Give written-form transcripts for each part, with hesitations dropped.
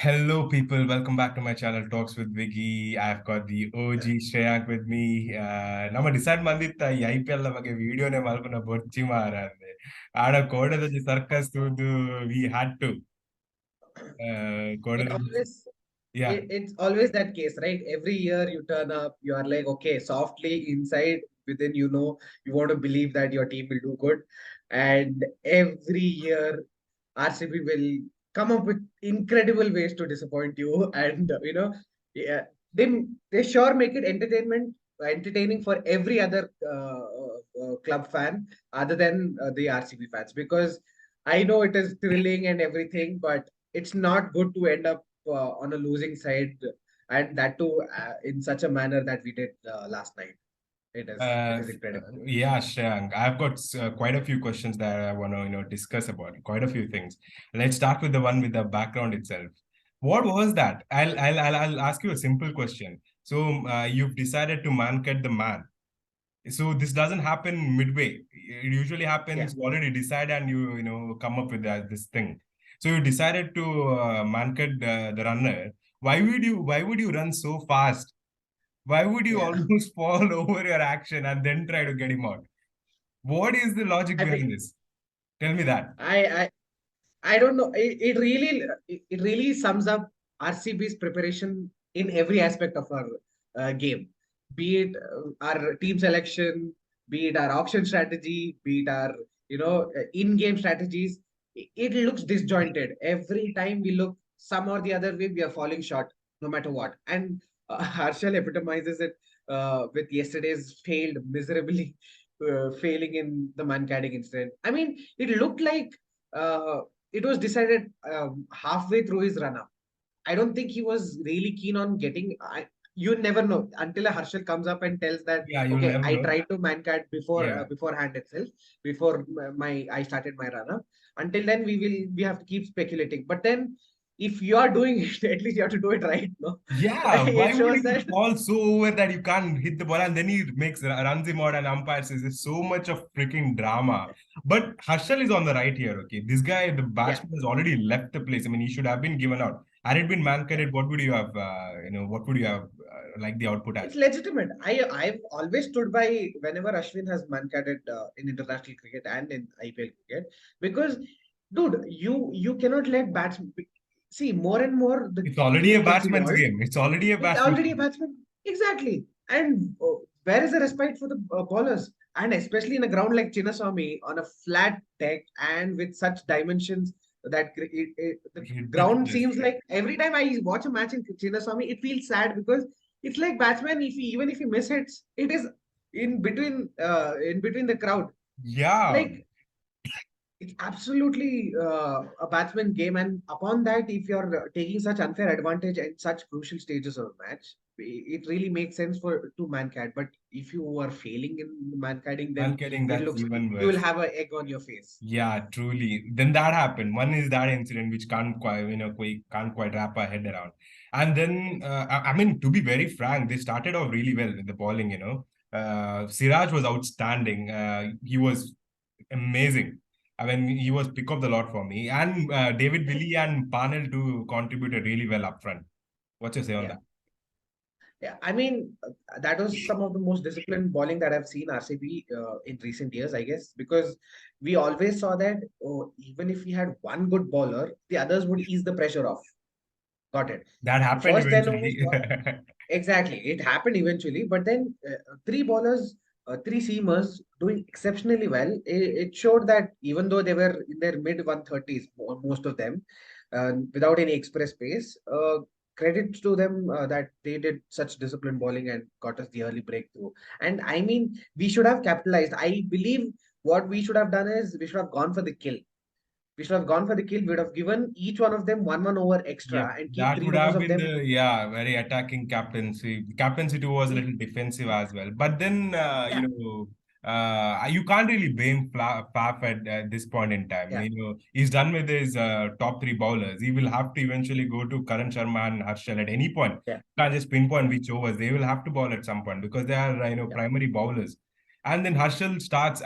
Hello, people. Welcome back to my channel, Talks with Viggy. I've got the OG Shreyank with me. ನಮ್ಮ decide ಬಂದಿತ್ತ ಈ IPL ಬಗ್ಗೆ ವಿಡಿಯೋನೇ ಮಾಡ್ಕೊಂಡು ಬೊಚ್ಚಿ ಮಾರ ಅಂದೆ ಆಡ ಕೋಡದಲ್ಲಿ ಸರ್ಕಸ್ ತೂದು ವಿ ಹ್ಯಾಡ್ ಟು It ಕೋಡದಲ್ಲಿ always yeah it's always that case, right? Every year you turn up, you are like, okay, softly inside within, you want to believe that your team will do good. And every year RCB will come up with incredible ways to disappoint you. And yeah, they sure make it entertaining for every other club fan other than the RCB fans, because I know it is thrilling and everything, but it's not good to end up on a losing side, and that too in such a manner that we did last night. It Uh, is incredible. yeah, Shreyank. I've got quite a few questions that I want to, discuss about. Quite a few things. Let's start with the one with the background itself. What was that? I'll ask you a simple question. So, you've decided to man cut the man. So this doesn't happen midway. It usually Yeah, happens you already decide and come up with this thing. So you decided to man cut the runner. Why would you run so fast? Why would you yeah. almost fall over your action and then try to get him out? What is the logic I mean, behind this? Tell me that. I I I don't know. It really sums up RCB's preparation in every aspect of our game, be it our team selection, be it our auction strategy, be it our in-game strategies. It looks disjointed every time we look some or the other way. We are falling short, no matter what. And Harshal epitomizes it with yesterday's failed miserably, failing in the man-catching incident. I mean, it looked like. It was decided halfway through his run-up. I don't think he was really keen on getting. You never know until a Harshal comes up and tells that, Yeah, you'll okay, never I know. tried to man cat Yeah. beforehand itself, before my I started my run-up. Until then, we have to keep speculating. But then, if you are doing it, at least you have to do it right. No, Yeah, why it would shows he that. fall so over that you can't hit the ball and then he runs him out and umpire says there's so much of freaking drama. But Harshal is on the right here, okay? This guy, the Yeah. batsman has already left the place. I mean, he should have been given out. Had it been man Yeah. carried, what would you have, what would you have like the output It's as? legitimate. I've always stood by whenever Ashwin has man-catted in international cricket and in IPL cricket, because, dude, you cannot let batsmen see more and more the It's already a game gets batsman's evolved. game. It's already a It's batsman's already a game. batsman, exactly. And where is the respect for the bowlers? And especially in a ground like Chinnaswamy on a flat deck and with such dimensions that the ground Ridiculous. seems like every time I watch a match in Chinnaswamy, it feels sad because it's like batsman. If he, even if he mishits, it is in between the crowd. Yeah. Like, it's absolutely a batsman game, and upon that, if you're taking such unfair advantage at such crucial stages of a match, it really makes sense for to man cat. But if you are failing in man catting, Man then kidding, it that's looks even you will worse. have an egg on your face. Yeah, truly. Then that happened. One is that incident which can't quite wrap our head around. And then, I mean, to be very frank, they started off really well with the bowling. Siraj was outstanding. He was amazing. I mean, he was pick of the lot for me. And David Willey and Parnell too contributed really well up front. What's your say on Yeah. that? Yeah, I mean, that was some of the most disciplined bowling that I've seen RCB in recent years, I guess, because we always saw that, oh, even if we had one good bowler, the others would ease the pressure off. Got it. That The happened first 10 overs, eventually. exactly, it happened eventually, but then three bowlers, three seamers doing exceptionally well. It showed that even though they were in their mid 130s, most of them, without any express pace, credit to them that they did such disciplined bowling and got us the early breakthrough. And I mean, we should have capitalized. I believe what we should have done is we should have gone for the kill. We should have gone for the kill. We would have given each one of them one over Yep, extra and keep that three would members have of been them. the very attacking captaincy. Captaincy too was a little defensive as well. But then Yeah, you can't really blame Faf at this point in time. yeah, He's done with his top three bowlers. He will have to eventually go to Karan Sharma and Harshal at any point. yeah, Can't just pinpoint yeah, which overs. They will have to bowl at some point because they are yeah, primary bowlers. And then Harshal starts.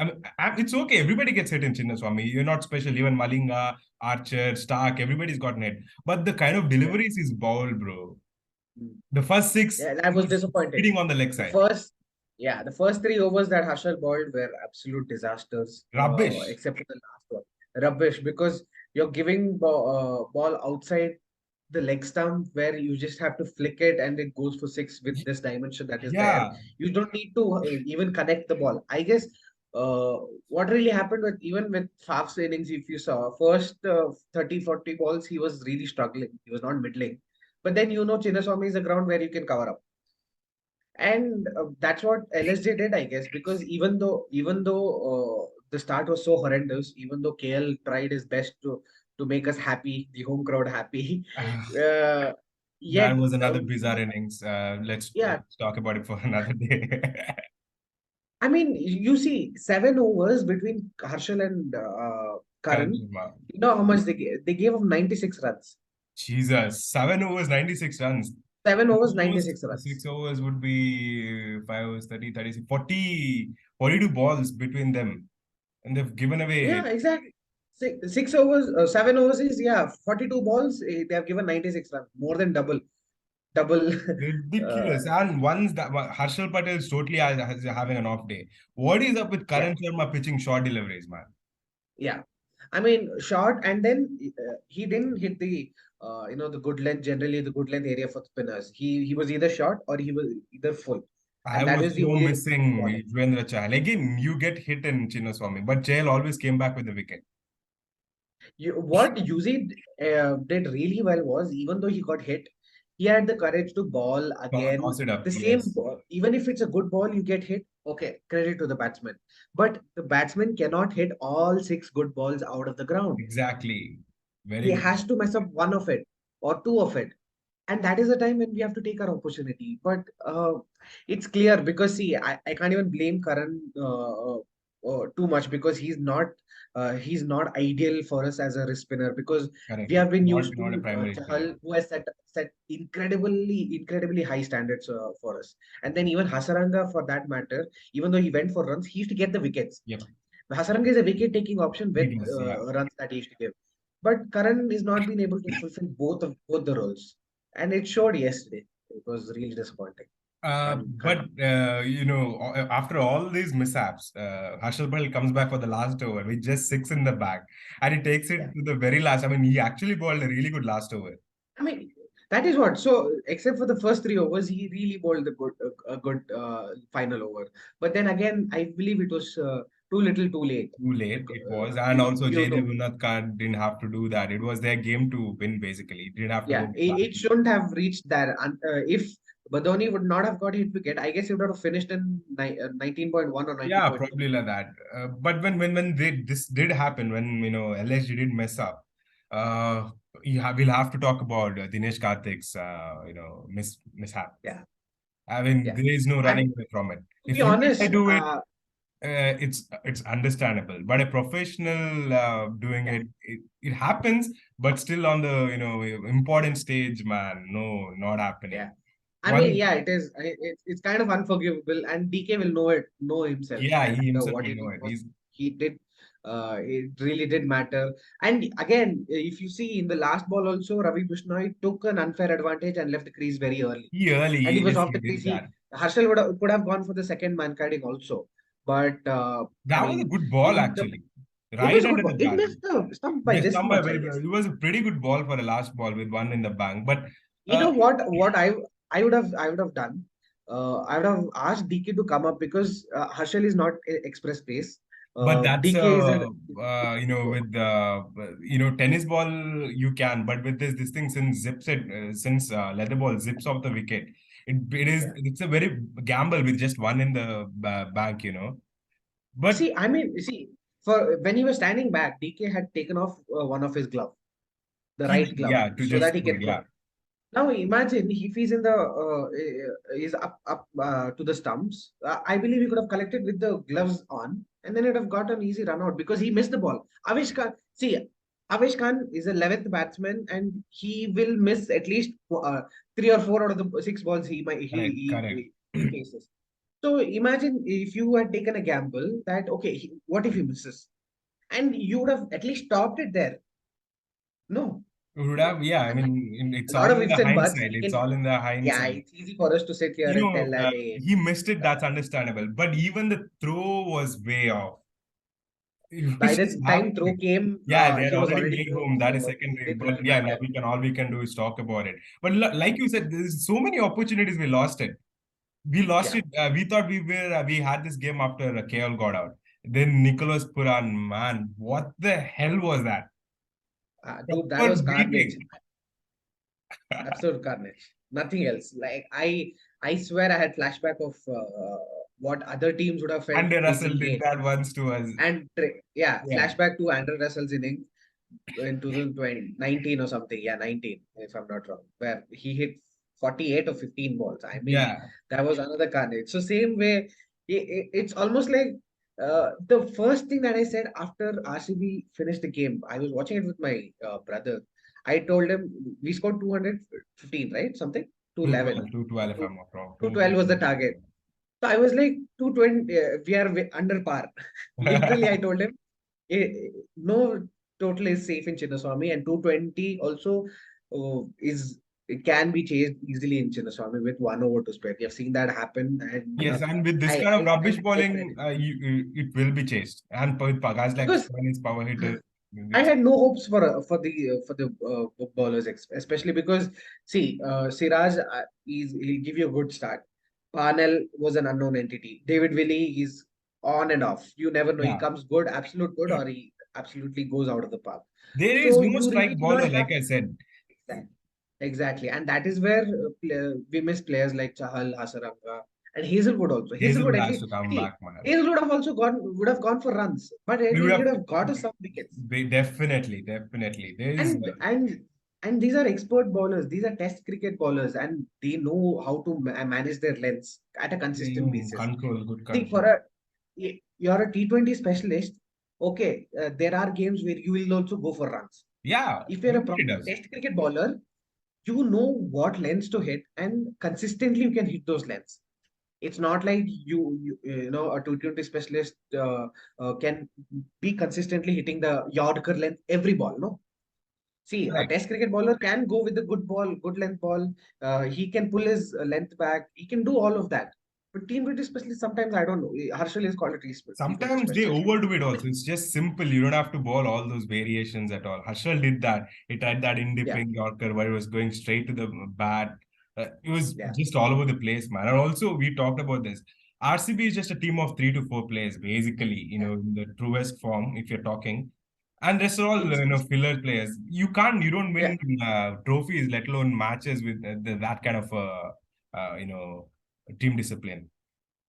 It's okay. Everybody gets hit in Chinnaswamy. You're not special. Even Malinga, Archer, Stark, everybody's gotten hit. But the kind of Yeah. deliveries is ball, bro. Mm. The first six, Yeah, I was he's disappointed. hitting on the leg The side. first, yeah, the first three overs that Harshal bowled were absolute disasters, Rubbish. except for the last one. Rubbish, because you're giving ball outside the leg stump where you just have to flick it and it goes for six with this dimension that is there. Yeah. You don't need to even connect the ball. I guess uh, what really happened with even with Faf's innings, if you saw first 30, 40 balls, he was really struggling. He was not middling. But then Chinnaswamy is a ground where you can cover up. And that's what LSJ did, I guess, because even though the start was so horrendous, even though KL tried his best to make us happy, the home crowd happy, uh, That yet was another bizarre innings. yeah, Let's talk about it for another day. I mean, you see, 7 overs between Harshal and Karan Karan. Sharma. You know how much they gave? They gave up 96 runs. Jesus, 7 overs, 96 runs. 7 overs, Most 96 runs. 6 overs would be 5 overs, 30, 36, 40, 42 balls between them. And they've given Yeah, away exactly. 6 overs, 7 overs is, yeah, 42 balls. They have given 96 runs, more than double. uh, ridiculous. And once that Harshal Patel is totally having an off day. What is up with yeah, Karan Sharma pitching short deliveries, man? yeah. I mean, short, and then he didn't hit the good length. Generally, the good length area for spinners. He was either short or he was either full, I and that was is the so only length he was missing bowling. Yuzvendra Chahal. Again, you get hit in Chinnaswamy, but Chahal always came back with the wicket. What Yuzi did really well was, even though he got hit, he had the courage to ball Toss again. it up, The same yes. ball, even if it's a good ball, you get hit. Okay, credit to the batsman. But the batsman cannot hit all six good balls out of the ground. Exactly. He Very good. has to mess up one of it or two of it, and that is the time when we have to take our opportunity. But it's clear, because see, I can't even blame Karan too much, because he's not ideal for us as a wrist spinner, because we Correct. have been Not used not a to primary spinner. Chahal, who has set incredibly high standards for us. And then even Hasaranga, for that matter, even though he went for runs, he used to get the wickets. Yep. Hasaranga is a wicket-taking option He with does, yeah. runs that he used to give. But Karan is not been able to fulfill both the roles, and it showed yesterday. It was really disappointing. Can't. After all these mishaps, Harshal Patel comes back for the last over with just six in the bag, and he takes it Yeah. to the very last. I mean, he actually bowled a really good last over. I mean, that is what. So, except for the first 3 overs, he really bowled a good final over. But then again, I believe it was too little, too late. Too late Because, it was, and you also you Jaydev know, Unadkat didn't have to do that. It was their game to win, basically. It didn't have to yeah, go it back. shouldn't have reached that. And if Badoni would not have got hit wicket, I guess he would have finished in 19.1 or Yeah, 19.2. probably like that. But when this did happen, when LSG did mess up, we'll have to talk about Dinesh Karthik's mishap. Yeah, I mean, yeah. there is no And running away from it. to be If you and I honest, do it, it's understandable. But a professional doing yeah, it happens. But still on the important stage, man, no, not yeah. happening. I mean, One, yeah, it is. It's kind of unforgivable, and DK will know himself yeah, that he himself what will he know did it. was He's he did. It really did matter. And again, if you see in the last ball also, Ravi Bishnoi took an unfair advantage and left the crease very early. he early, And he was yes, off he the crease. did that. Harshal could have gone for the second man cutting also. But I That was a mean, good ball, in the actually. it Right was a under good the ball. It bank. missed the stump by Missed this some by much, I very, guess. it was a pretty good ball for a last ball with one in the bank. But You uh, know what I would have done. I would have asked DK to come up, because Harshal is not express pace. but that's DK is a with tennis ball you can, but with this thing since leather ball zips off the wicket, yeah. it's a very gamble with just one in the bank. But See, for when he was standing back, DK had taken off one of his glove, the he right did, glove, yeah, to so that just he can throw yeah. it. Now imagine if he's in the is up to the stumps. I believe he could have collected with the gloves on, and then it would have got an easy run out, because he missed the ball. Avesh Khan is a 11th batsman, and he will miss at least 3 or 4 out of the 6 balls he might Correct, correct. he faces. So imagine if you had taken a gamble that, okay, what if he misses? And you would have at least stopped it there. No. Would have, yeah, I And mean, a it's lot all of in the ifs and buts. hindsight. We It's can, all in the yeah, hindsight. it's easy for us to sit here You and know, tell that, hey, he missed it. uh, That's understandable. But even the throw was way off. It by was the just time throw happening. came, Yeah, they had he was already already made thrown. home. That is So secondary. it But doesn't yeah, now matter. all we can do is talk about it. But like you said, there's so many opportunities we lost it. We lost Yeah. it. We thought we had this game after KL got out. Then Nicholas Puran, man, what the hell was that? Dude, that Proper was carnage. beating. Absolute carnage. Nothing else. Like I swear I had flashback of what other teams would have felt Andy facing Russell did Kane. that once to us. And yeah, Yeah, flashback to Andrew Russell's inning in 2020, 19 or something. Yeah, 19, if I'm not wrong, where he hit 48 or 15 balls. I mean, yeah, that was another carnage. So same way, it's almost like the first thing that I said after RCB finished the game, I was watching it with my brother. I told him we scored 215, right? Something, 211. 212, 212 if Two- I'm not wrong. 212 was the target. So I was like 220, we are under par. Literally, I told him no total is safe in Chinnaswamy, and 220 also is it can be chased easily in Chinnaswamy with 1 over to spare. We have seen that happen, and Yes, and with this I, kind of I rubbish take credit bowling, it will be chased. And with guys like because Spanish power hitters, I it's, had no hopes for the bowlers, especially because see, Siraj he'll give you a good start. Parnell was an unknown entity. David Willey is on and off. You never know. He yeah. comes good, absolute good, or he absolutely goes out of the park. There is So no you really strike do not bowler, have like I said. that. Exactly, and that is where we miss players like Chahal, Hasaranga, and Hazelwood also. Hazelwood Hazelwood at has least, to come see, back, man. Hazelwood have also gone would have gone for runs, but at We would least he would have have got us some wickets. definitely, definitely. There is, And and and these are expert bowlers. These are Test cricket bowlers, and they know how to manage their lengths at a consistent basis. control, good See, control. you're a T20 specialist. Okay, there are games where you will also go for runs. Yeah, If you're a everybody proper does. Test cricket bowler, you know what lengths to hit, and consistently you can hit those lengths. It's not like you know a T20 specialist can be consistently hitting the Yorker length every ball. No, see, a Correct. Test cricket bowler can go with a good ball, good length ball. He can pull his length back. He can do all of that. But T20 specialist, sometimes I don't know. Harshal is called a T20 Sometimes they specialist. overdo it also. It's just simple. You don't have to bowl all those variations at all. Harshal did that. He tried that Yeah, in-dipping Yorker where he was going straight to the bat. It was yeah, just all over the place, man. And also, we talked about this. RCB is just a team of 3 to 4 players, basically, yeah. in the truest form, if you're talking. And rest are all, It's filler players. You don't yeah. win trophies, let alone matches with that kind of, team discipline.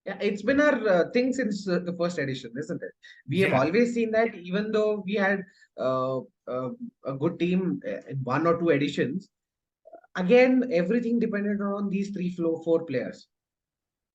Yeah, it's been our thing since the first edition, isn't it? We have Yeah. always seen that even though we had uh, uh, a good team in 1 or 2 editions, again, everything depended on these four players.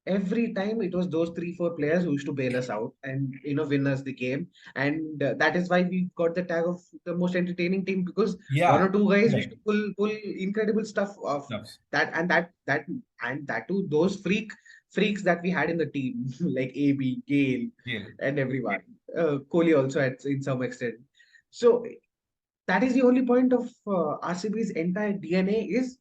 Every time it was those 3, 4 players who used to bail us out and win us the game, and that is why we got the tag of the most entertaining team because one Yeah. or two guys used Correct. to pull incredible stuff of Stuffs. that too those freaks that we had in the team like AB, Gale, Yeah. and everyone. Kohli also at in some extent. So that is the only point of RCB's entire DNA is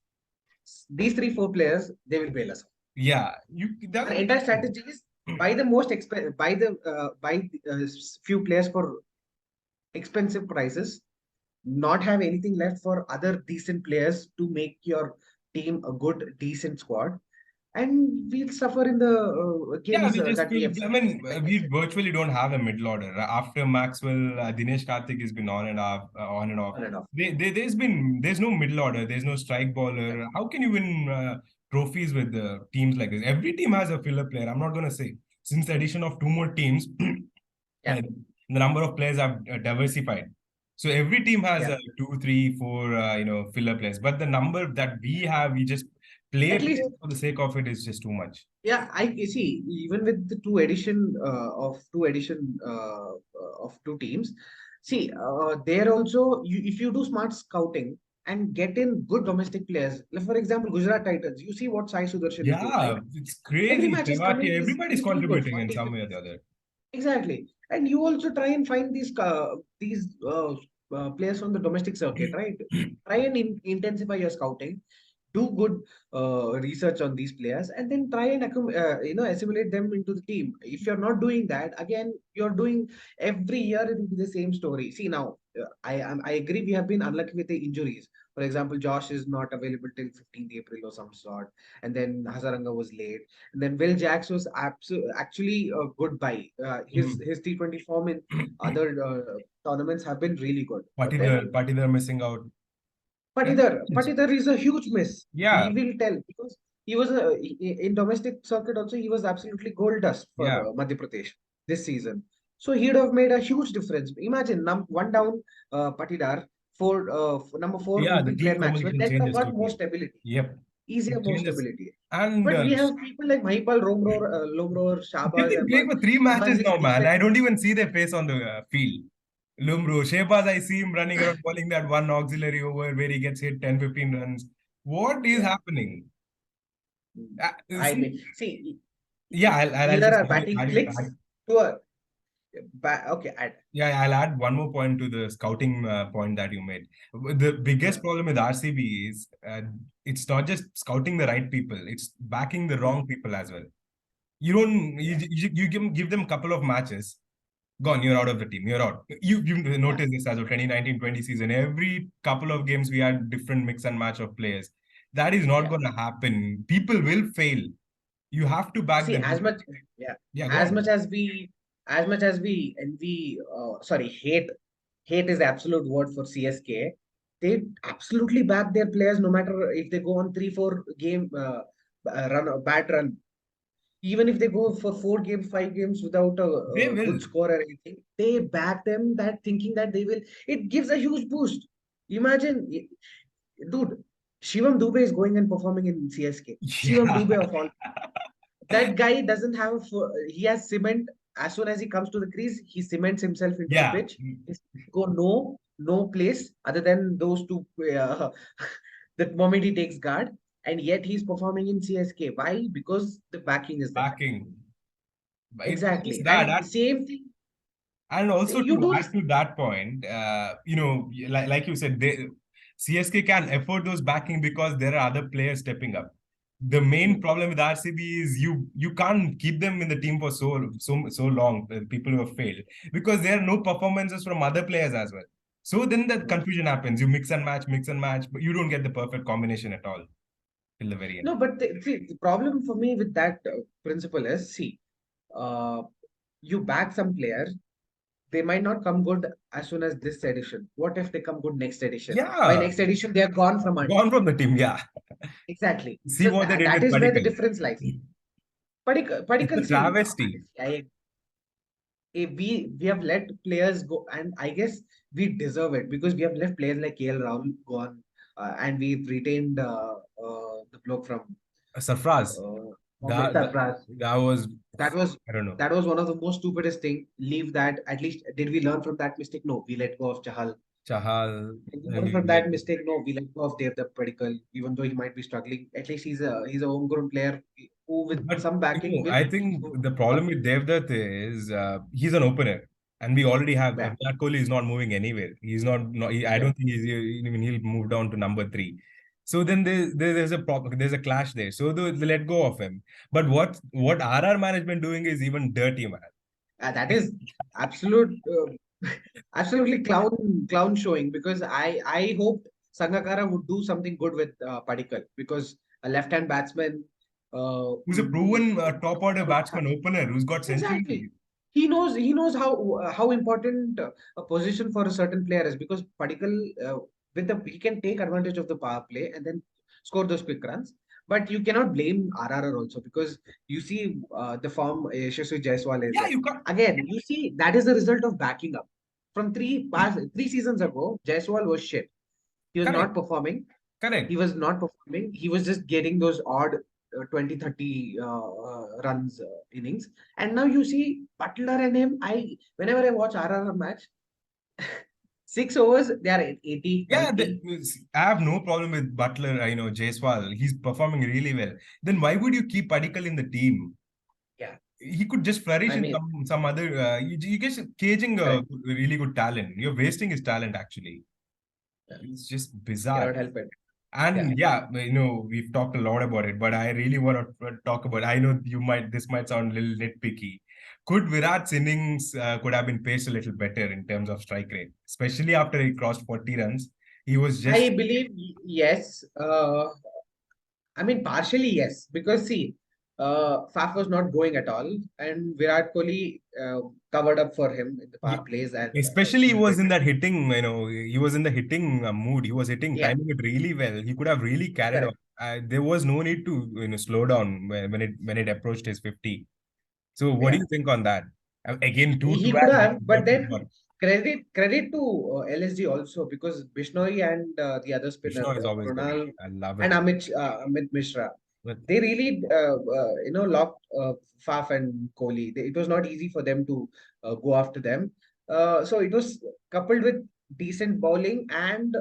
these 3, 4 players they will bail us out. Yeah, Our that, entire strategy is buy the few players for expensive prices, not have anything left for other decent players to make your team a good, decent squad, and we'll suffer in the yeah, games we just that we will. have I seen. mean, Like I we said, virtually don't have a mid order. After Maxwell, Dinesh Karthik has been on and off, on and off. on and off. There's no middle order. There's no strike Yeah, bowler. How can you win trophies with teams like this? Every team has a filler player. I'm not gonna say since the addition of 2 more teams, yeah, the number of players have diversified. So every team has yeah. 2, 3, 4, filler players. But the number that we have, we just play At least, players for the sake of it is just too much. yeah. I you see. Even with the two teams, see, there also if you do smart scouting and get in good domestic players. Like for example, Gujarat Titans. You see what Sai Sudarshan is doing, right? Yeah, it's Every crazy. match is Tewati, coming. everybody's He's doing good. contributing in 40, some way or 50. the other. Exactly. And you also try and find these players from the domestic circuit, right? Try and intensify your scouting, do good research on these players, and then try and assimilate them into the team. If you're not doing that, again, you're doing every year it will be the same story. See now, I agree we have been unlucky with the injuries. For example, Josh is not available till 15th April or some sort, and then Hazaranga was late, and then Will Jacks was actually a good buy. His T20 form in other tournaments have been really good, but then Patidar missing out. Patidar is a huge miss. We Yeah, will tell because he was in domestic circuit also. He was absolutely gold dust for yeah, Madhya Pradesh this season. So he'd have made a huge difference. Imagine one down Patidar, number four yeah. would The be team Glenn Maxwell. composition Then you have changes got more totally. stability, Yep, easier it more changes. stability. And But we have people like Mahipal, Lomror, they've Shahbaz been playing Ahmed. for 3 matches Shahbaz is now, man. I decent. don't even see their face on the field. Lumru, Shehbaz, I see him running around bowling that one auxiliary over where he gets hit 10, 15 runs. What is Yeah. happening? You I see, mean, see, yeah, I'll either just our batting clicks to a okay. yeah, I'll add one more point to the scouting point that you made. The biggest Yeah. problem with RCB is it's not just scouting the right people; it's backing the Mm, wrong people as well. You don't yeah. you give them a couple of matches, gone, you're out of the team, you're out. You Yeah. notice this as a 2019-20 season. Every couple of games we had different mix and match of players. That is not Yeah. going to happen. People will fail. You have to back See, them. as much, yeah, Yeah, go as on. much as we, as much as we, and we, sorry, hate is the absolute word for CSK. They absolutely back their players no matter if they go on 3, 4 game run, a bad run. Even if they go for 4 games, 5 games without They a will. good score or anything, they back them that thinking that they will. It gives a huge boost. Imagine, dude, Shivam Dubey is going and performing in CSK. Shivam Yeah, Dubey of all, that guy doesn't have he has cement. As soon as he comes to the crease, he cements himself into the yeah. pitch. He's go no place other than those two the moment he takes guard, and yet he's performing in CSK. Why? Because the backing is there. Backing. It's just Exactly. that. And same thing, And also you to do add this. to that point, like you said, CSK can afford those backing because there are other players stepping up. The main Hmm, problem with RCB is you can't keep them in the team for so long. People who have failed because there are no performances from other players as well. So then the hmm. confusion happens. You mix and match, but you don't get the perfect combination at all till the very end. No, but see, the problem for me with that principle is, see, uh, you back some players, they might not come good as soon as this edition. What if they come good next edition? By Yeah, next edition, they are gone from our team. gone from the team. Yeah, Exactly. see So what they did that with is where the Padikkal. difference lies. It's a Padikkal, see, travesty. we have let players go, and I guess we deserve it because we have left players like KL Rahul gone, and we've retained the bloke from Surprise. Bombay, That, that Sarfraz. that was, That was I don't know. that was one of the most stupidest thing. Leave that. At least did we learn from that mistake? No, we let go of Chahal. Chahal, And we learn we from let that mistake. No, we let go of Devdutt Padikkal, even though he might be struggling. At least he's a homegrown player who, with but some backing, will I think the problem come. with Devdutt is he's an opener, and we already have Yeah, Virat Kohli is not moving anywhere. He's not I yeah. don't think even he'll move down to number three. So then there's a problem. There's a clash there. So they let go of him. But what RR management doing is even dirty, man. That is absolute, absolutely clown showing because I hoped Sangakkara would do something good with Padikkal because a left-hand batsman Who's a who proven top order batsman opener who's got exactly. centuries. He knows how important a position for a certain player is because Padikkal with the he can take advantage of the power play and then score those quick runs. But you cannot blame RRR also because you see the form Yashasvi Jaiswal is Yeah, in. you can't. Again, you see that is the result of backing up. From 3 seasons ago, Jaiswal was shit. He was Correct. not performing. He Correct. was not performing. He was just getting those odd 20, 30 runs innings. And now you see Butler and him. Whenever I watch RRR match, 6 overs, they are at 80, Yeah, 90. I have no problem with Butler. Jaiswal. He's performing really well. Then why would you keep Padikkal in the team? Yeah, He could just flourish I in mean, some other. You guys caging a correct. really good talent. You're wasting his talent actually. Yeah, It's just bizarre. cannot help it. Yeah. And yeah, we've talked a lot about it, but I really want to talk about. I know this might sound a little nitpicky. Could Virat's innings could have been paced a little better in terms of strike rate, especially after he crossed 40 runs? He was I just believe yes. I mean, partially yes, because see, Faf was not going at all, and Virat Kohli covered up for him in the power y- plays and especially he was shielded. in that hitting. He was in the hitting mood. He was hitting, Yeah, timing it really well. He could have really carried on. correct. There was no need to slow down when it approached his 50. So what do Yeah, you think on that? Again, too he bad could he have, but got to then work. credit to LSG also because Bishnoi and the other spinner Vishnu is always great. Krunal I love and him. Amit Mishra, But they really locked Faf and Kohli. It was not easy for them to go after them. So it was coupled with decent bowling and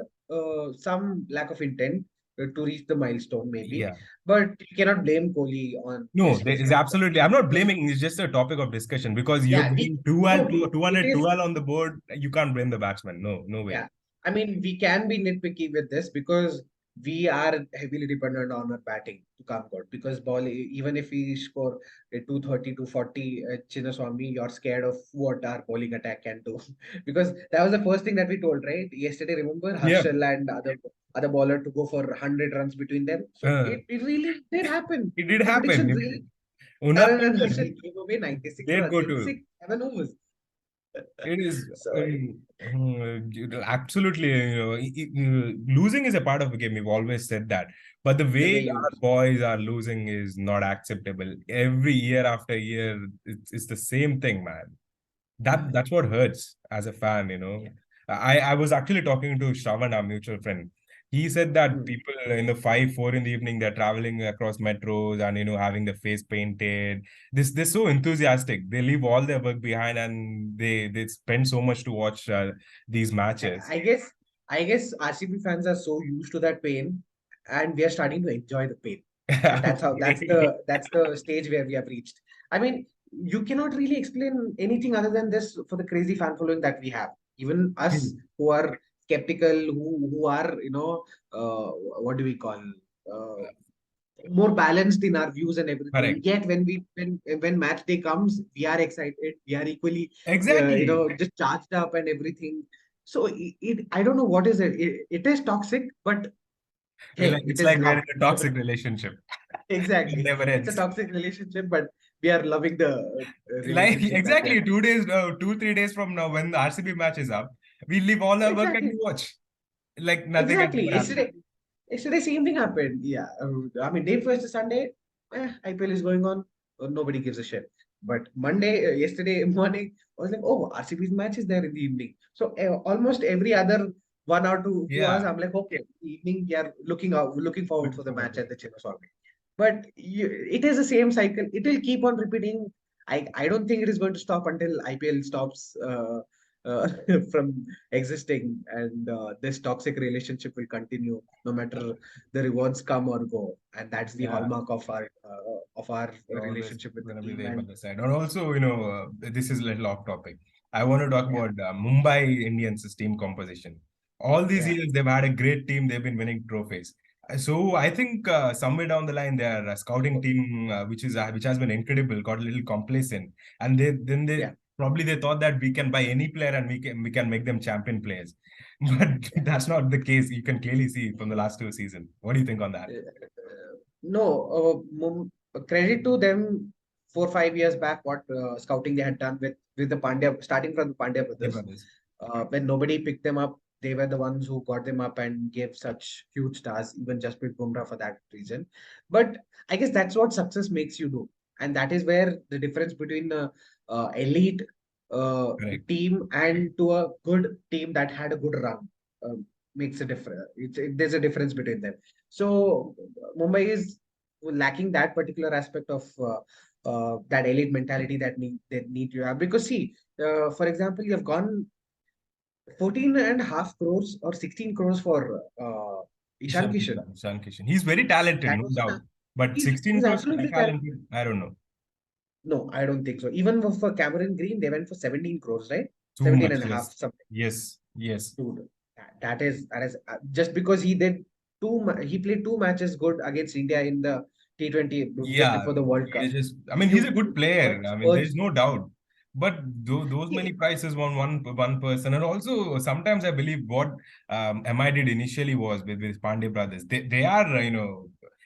some lack of intent to reach the milestone maybe. yeah, But you cannot blame Kohli on no, his there his is factor absolutely. I'm not because blaming. It's just a topic of discussion because you're yeah, we going 2 no, and 200 it is. 12 on the board. You can't blame the batsman. No, no way. Yeah, I mean, we can be nitpicky with this because we are heavily dependent on our batting to come good. Because ball, even if we score a 230, 240, Chinnaswamy, you're scared of what our bowling attack can do. Because that was the first thing that we told, right? Yesterday, remember Yeah, Harshal and other bowler to go for 100 runs between them. So uh, it really did happen. it did The happen. prediction really, Unath Taran and Harshal gave away 96 did runs go in to. 7 overs. It is So absolutely, losing is a part of the game. We've always said that. But the the way way you, our boys are losing is not acceptable. Every year after year, it's the same thing, man. That's what hurts as a fan. yeah. I was actually talking to Shravan, our mutual friend. He said that Hmm. people in the 5, 4 in the evening, they're traveling across metros and having their face painted. They're so enthusiastic. They leave all their work behind and they spend so much to watch these Yeah, matches. I guess RCB fans are so used to that pain, and we are starting to enjoy the pain, and that's how that's Okay. the that's the stage where we have reached. I mean, you cannot really explain anything other than this for the crazy fan following that we have. Even us who are skeptical, who are what do we call uh, more balanced in our views and everything. Correct. Yet when match day comes, we are excited. We are equally Exactly. just charged up and everything. So I don't know what is it. It is toxic, but hey, it It's is like we're in love. a toxic relationship. It Exactly, never it's a ends. toxic relationship, but we are loving the Like relationship that we are exactly having. 2 days, 2, 3 days from now, when the RCB match is up, we leave all our work and we Exactly, watch. Like nothing has exactly. ever happened. Yesterday, same thing happened. Yeah, I mean, day first Sunday, IPL is going on. Nobody gives a shit. But Monday, yesterday morning, I was like, oh, RCB's match is there in the evening. So almost every other 1 or 2 hours, Yeah, I'm like, okay, evening, we are looking forward looking for the forward match to at it. the Chinnaswamy. But it is the same cycle. It will keep on repeating. I don't think it is going to stop until IPL stops uh, from existing, and this toxic relationship will continue no matter the rewards come or go. And that's the Yeah, hallmark of our they're always relationship with the gonna be team. there by And the side. And also, this is a little off topic. I want to talk yeah, about Mumbai Indians' team composition. All these yeah, years, they've had a great team. They've been winning trophies. So I think somewhere down the line, their scouting team, which has been incredible, got a little complacent, and they yeah, probably they thought that we can buy any player and we can make them champion players. But yeah. that's not the case. You can clearly see from the last 2 seasons. What do you think on that? No, credit to them 4 5 years back, what scouting they had done with the Pandya, starting from the Pandya Yeah, brothers. brothers. When nobody picked them up, they were the ones who got them up and gave such huge stars, even Jasprit Bumrah for that reason. But I guess that's what success makes you do, and that is where the difference between elite Correct. team and to a good team that had a good run uh, makes a difference. There's a difference between them. So Mumbai is lacking that particular aspect of that elite mentality that need to have. Because see, for example, you have gone 14.5 crores or 16 crores for Ishan Kishan. Ishan Kishan. He's very talented, That no was doubt. But he's 16 crores absolutely talented. talented, I don't know. No, I don't think so. Even for Cameron Green, they went for 17 crores, right? Too 17 much, and a half, yes. something. Yes, yes. Dude, that is just because he did he played two matches good against India in the T20 just Yeah, before the World Cup. they just, I If mean, he's a you good player. I mean, there's purge, no doubt. But those many see, prices on one person, and also sometimes I believe what MI did initially was with Pandey brothers. They are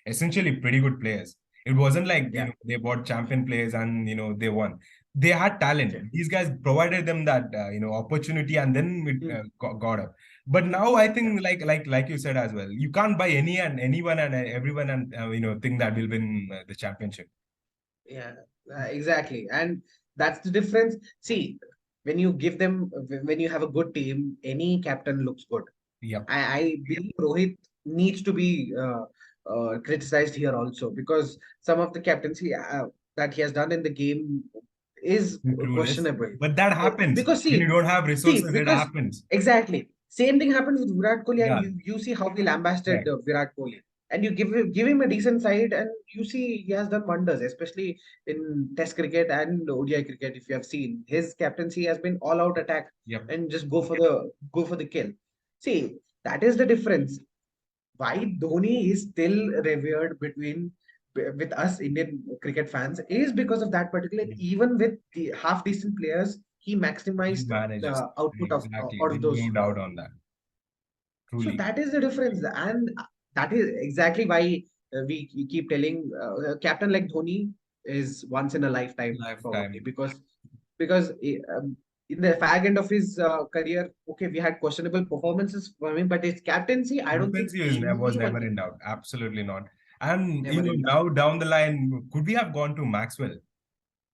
essentially pretty good players. It wasn't like yeah, they bought champion players and they won. They had talent. These guys provided them that opportunity, and then it mm, got up. But now I yeah, think like you said as well, you can't buy any and anyone and everyone and think that will win the championship. yeah, exactly. And that's the difference. See, when you give them, when you have a good team, any captain looks good. Yep. I believe Rohit needs to be criticized here also because some of the captaincy that he has done in the game is Clueless. questionable. But that happens Because when you don't have resources. It because happens. exactly same thing happens with Virat Kohli, and Yeah. you see how he lambasted Right. Virat Kohli, and you give him a decent side, and you see he has done wonders, especially in Test cricket and ODI cricket. If you have seen his captaincy has been all out attack Yep. and just go for the kill. See, that is the difference. Why Dhoni is still revered with us Indian cricket fans is because of that particular. Even with the half decent players, he He maximized manages. the output of Exactly. out of There's those. no doubt on that. So Truly. that is the difference, and that is exactly why we keep telling a captain like Dhoni is once in a lifetime probably Lifetime. because in the fag end of his career, okay, we had questionable performances from him, but his captaincy, I don't think Captaincy was anyone never can in doubt. Absolutely not. And never in doubt. now down the line, could we have gone to Maxwell?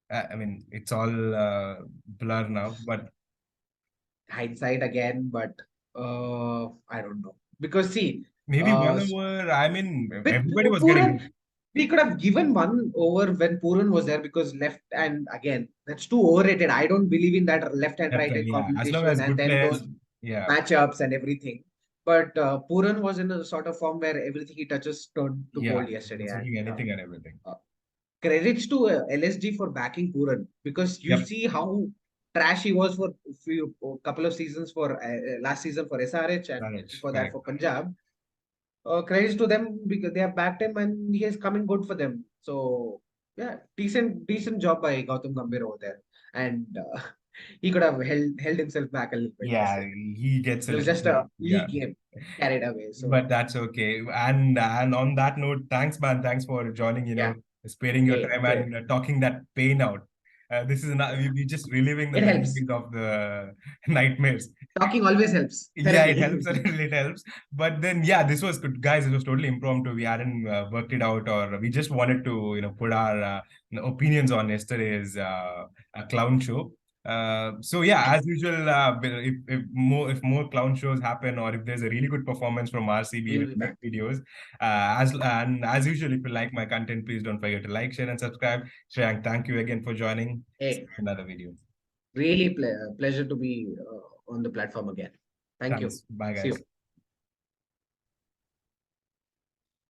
I mean, it's all blur now, but Hindsight again, but I don't know because see, maybe uh, 1 hour. I mean, with everybody was Puran, getting we could have given one over when Puran was there because left and again that's too overrated. I don't believe in that left and left right hand. hand Yeah, as long combination as and good then players. those Yeah, matchups and everything. But Puran was in a sort of form where everything he touches turned to yeah, gold yesterday, he's and hitting anything and everything. uh, credits to LSG for backing Puran because you Yep, see how trash he was for couple of seasons for last season for SRH and correct, before that correct. for Punjab. Credits to them because they have backed him and he is coming good for them. So yeah, decent job by Gautam Gambhir over there, and he could have held himself back a little bit Yeah, yesterday. he gets a It was little just bit. a Yeah, league game carried away. So but that's okay. And on that note, thanks, man. Thanks for joining. yeah, Sparing your hey, time and talking that pain out. This is not we just reliving the it helps. memories of the nightmares. Talking always helps. Yeah, it Therapy. helps a little, it helps. But then, yeah, this was good. Guys, it was totally impromptu. We hadn't worked it out, or we just wanted to, put our opinions on yesterday's clown show. So yeah, as usual, if more clown shows happen, or if there's a really good performance from RCB, We'll we'll be make back. videos. As usual, if you like my content, please don't forget to like, share, and subscribe. Shreyank, thank you again for joining. See Hey, you in another video. really pleasure to be on the platform again. Thank you. Thanks. Bye, See you. guys.